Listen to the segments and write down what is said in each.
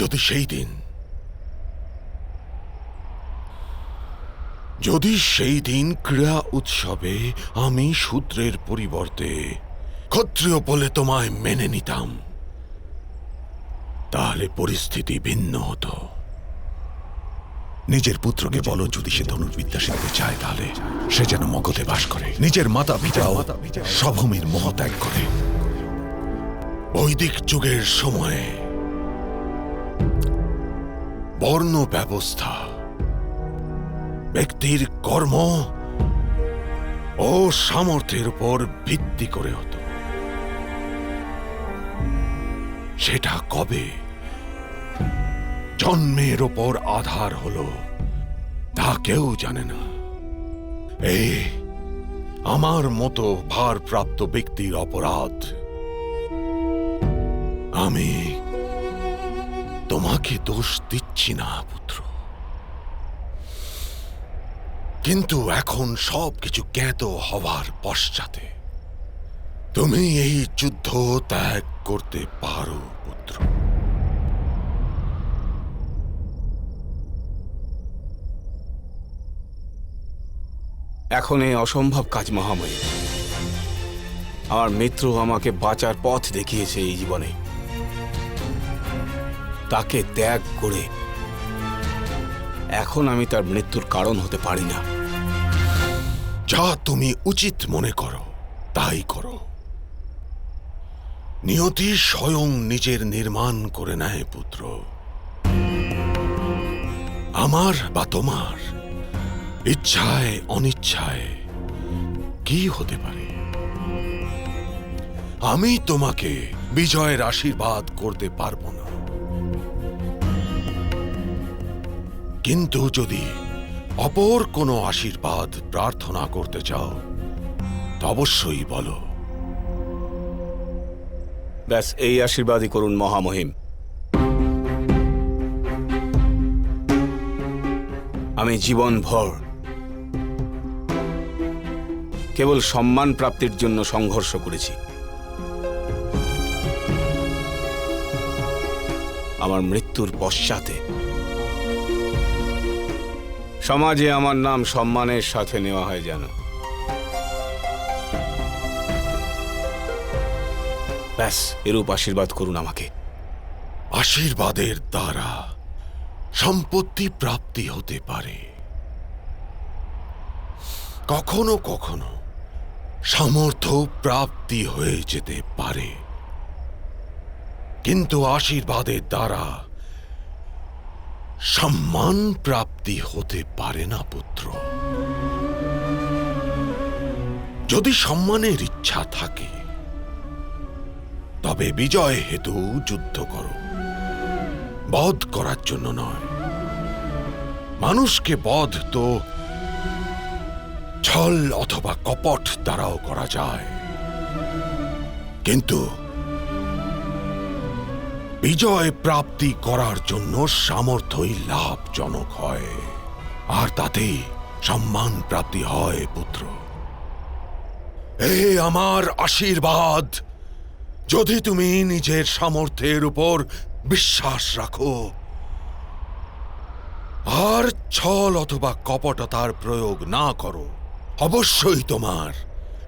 যদি সেই দিন ক্রীড়া উৎসবে আমি শূদ্রের পরিবর্তে ক্ষত্রিয় বলে তোমায় মেনে নিতাম, তাহলে পরিস্থিতি ভিন্ন হতো। নিজের পুত্রকে বলো, যদি সে ধনুর্বিদ্যা শিখতে চায় তাহলে সে যেন মগধে বাস করে, নিজের মাতা পিতাও স্বভূমির মোহ ত্যাগ করে। বৈদিক যুগের সময়ে বর্ণ ব্যবস্থা ব্যক্তির কর্ম ও সামর্থ্যের উপর ভিত্তি করে হতো। সেটা কবে জন্মের ওপর আধার হলো তা কেউ জানে না। এই আমার মতো ভারপ্রাপ্ত ব্যক্তির অপরাধ। আমি তোমাকে দোষ দিচ্ছি না পুত্র, কিন্তু এখন সবকিছু জ্ঞাত হওয়ার পশ্চাতে তুমি এই যুদ্ধ ত্যাগ করতে পারো পুত্র। এখন এই অসম্ভব কাজ মহাময়ী। আমার মিত্র আমাকে বাঁচার পথ দেখিয়েছে এই জীবনে, তাকে ত্যাগ করে এখন আমি তার মৃত্যুর কারণ হতে পারি না। যা তুমি উচিত মনে করো তাই করো। নিয়তি স্বয়ং নিজের নির্মাণ করে নেয় পুত্র। আমার বা তোমার ইচ্ছায় অনিচ্ছায় কি হতে পারে? আমি তোমাকে বিজয়ের আশীর্বাদ করতে পারবো না, কিন্তু যদি অপর কোনো আশীর্বাদ প্রার্থনা করতে চাও তো অবশ্যই বলো। ব্যাস এই আশীর্বাদই করুন মহামহিম। আমি জীবনভর কেবল সম্মান প্রাপ্তির জন্য সংঘর্ষ করেছি। আমার মৃত্যুর পশ্চাতে সমাজে আমার নাম সম্মানের সাথে নেওয়া হয় যেন। ব্যাস এরূপ আশীর্বাদ করুন আমাকে। আশীর্বাদের দ্বারা সম্পত্তি প্রাপ্তি হতে পারে, কখনো কখনো সামর্থ্য প্রাপ্তি হয়ে যেতে পারে, কিন্তু আশীর্বাদের দ্বারা সম্মান প্রাপ্তি হতে পারে না পুত্র। যদি সম্মানের ইচ্ছা থাকে তবে বিজয় হেতু যুদ্ধ করো, বধ করার জন্য নয়। মানুষকে বধ তো ছল অথবা কপট দ্বারাও করা যায়, কিন্তু বিজয় প্রাপ্তি করার জন্য সামর্থ্যই লাভজনক হয়, আর তাতেই সম্মান প্রাপ্তি হয় পুত্র। এই আমার আশীর্বাদ, যদি তুমি নিজের সামর্থ্যের উপর বিশ্বাস রাখো আর ছল অথবা কপটতার প্রয়োগ না করো, অবশ্যই তোমার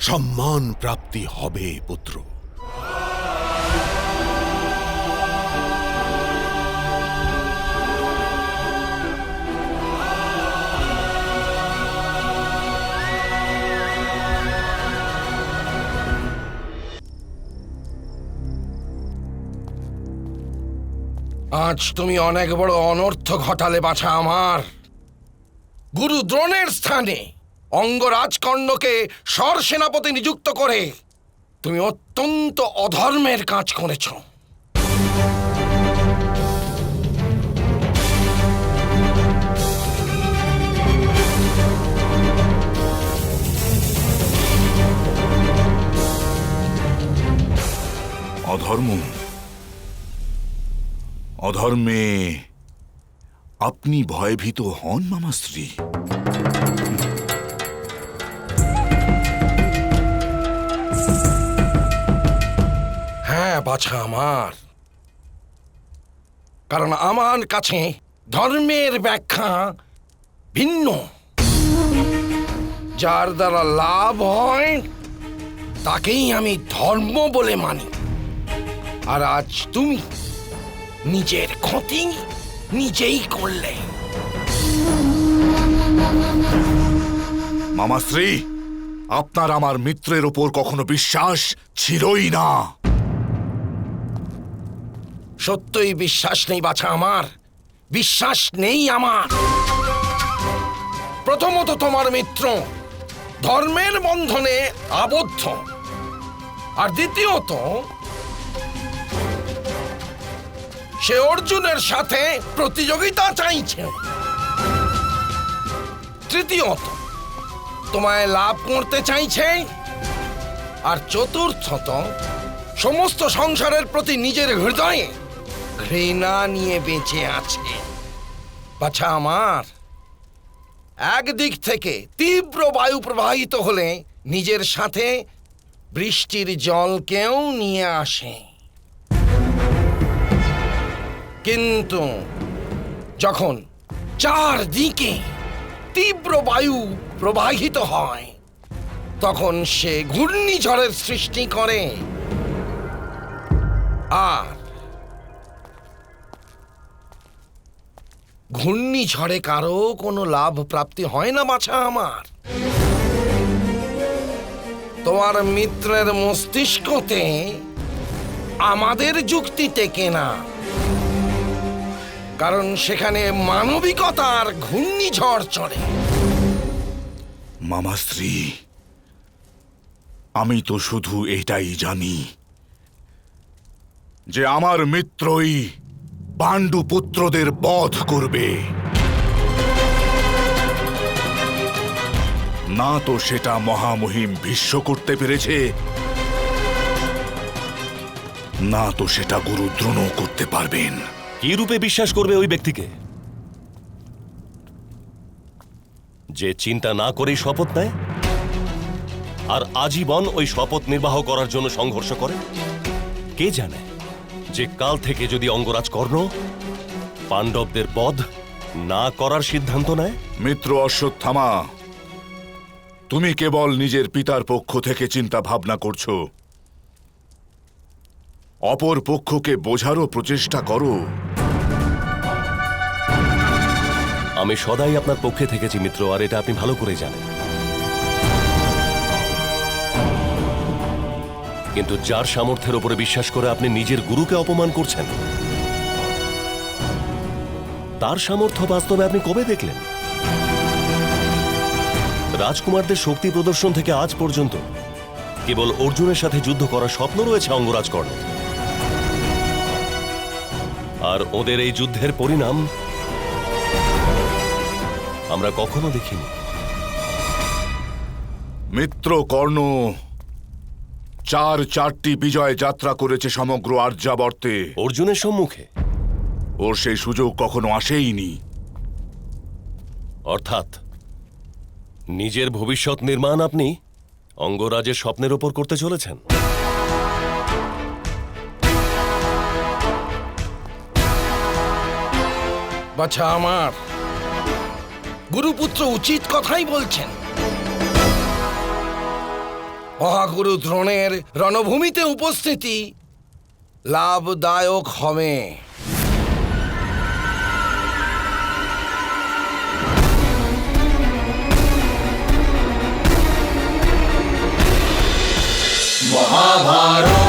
সম্মান প্রাপ্তি হবে পুত্র। আজ তুমি অনেক বড় অনর্থ ঘটালে বাছা আমার। গুরু দ্রোণের স্থানে অঙ্গরাজকর্ণকে স্বরসেনাপতি নিযুক্ত করে তুমি অত্যন্ত অধর্মের কাজ করেছ। অধর্ম, অধর্মে আপনি ভয়ভীত হন মামাশ্রী? হ্যাঁ বাছা আমার, কারণ আমার কাছে ধর্মের ব্যাখ্যা ভিন্ন। যার দ্বারা লাভ হয় তাকেই আমি ধর্ম বলে মানি। আর আজ তুমি নিজের ক্ষতি নিজেই করলে। মামাশ্রী, আপনার আমার মিত্রের ওপর কখনো বিশ্বাস ছিলই না। সত্যই বিশ্বাস নেই বাছা আমার, বিশ্বাস নেই আমার। প্রথমত তোমার মিত্র ধর্মের বন্ধনে আবদ্ধ, আর দ্বিতীয়ত সে অর্জুনের সাথে প্রতিযোগিতা চাইছে। তৃতীয়ত তোমায় লাভ করতে চাইছে, আর চতুর্থত সমস্ত সংসারের প্রতি নিজের হৃদয়ে ঘৃণা নিয়ে বেঁচে আছে। বাছা আমার, একদিক থেকে তীব্র বায়ু প্রবাহিত হলে নিজের সাথে বৃষ্টির জলকেও নিয়ে আসে, কিন্তু যখন চারদিকে তীব্র বায়ু প্রবাহিত হয় তখন সে ঘূর্ণিঝড়ের সৃষ্টি করে। আর ঘূর্ণিঝড়ে কারো কোনো লাভ প্রাপ্তি হয় না বাছা আমার। তোমার মিত্রের মস্তিষ্কতে আমাদের যুক্তি টেকে না, কারণ সেখানে মানবিকতার ঘূর্ণিঝড় চলে। মামাশ্রী, আমি তো শুধু এটাই জানি যে আমার মিত্রই পাণ্ডু পুত্রদের বধ করবে। না তো সেটা মহামহিম ভীষ্ম করতে পেরেছে, না তো সেটা গুরু দ্রোণ করতে পারবেন। কি রূপে বিশ্বাস করবে ওই ব্যক্তিকে যে চিন্তা না করেই শপথ নেয় আর আজীবন ওই শপথ নির্বাহ করার জন্য সংঘর্ষ করে? কে জানে যে কাল থেকে যদি অঙ্গরাজ কর্ণ পাণ্ডবদের বধ না করার সিদ্ধান্ত নেয়? মিত্র অশ্বত্থামা, তুমি কেবল নিজের পিতার পক্ষ থেকে চিন্তা ভাবনা করছো, অপর পক্ষকে বোঝারও প্রচেষ্টা করো। আমি সদাই আপনার পক্ষে থেকেছি মিত্র, আর এটা আপনি ভালো করে জানেন। কিন্তু যার সামর্থ্যের উপরে বিশ্বাস করে আপনি নিজের গুরুকে অপমান করছেন, তার সামর্থ্য বাস্তবে আপনি কবে দেখলেন? রাজকুমারদের শক্তি প্রদর্শন থেকে আজ পর্যন্ত কেবল অর্জুনের সাথে যুদ্ধ করার স্বপ্ন রয়েছে অঙ্গরাজ কর্ণ, আর ওদের এই যুদ্ধের পরিণাম আমরা কখনো দেখিনি। মিত্র কর্ণ চারটি বিজয় যাত্রা করেছে সমগ্র আর্যাবর্তে। অর্জুনের সম্মুখে ওর সেই সুযোগ কখনো আসেইনি। অর্থাৎ নিজের ভবিষ্যৎ নির্মাণ আপনি অঙ্গরাজের স্বপ্নের ওপর করতে চলেছেন। বাছা আমার, গুরুপুত্র উচিত কথাই বলছেন। মহাগুরু দ্রোণের রণভূমিতে উপস্থিতি লাভদায়ক হবে। মহাভারত।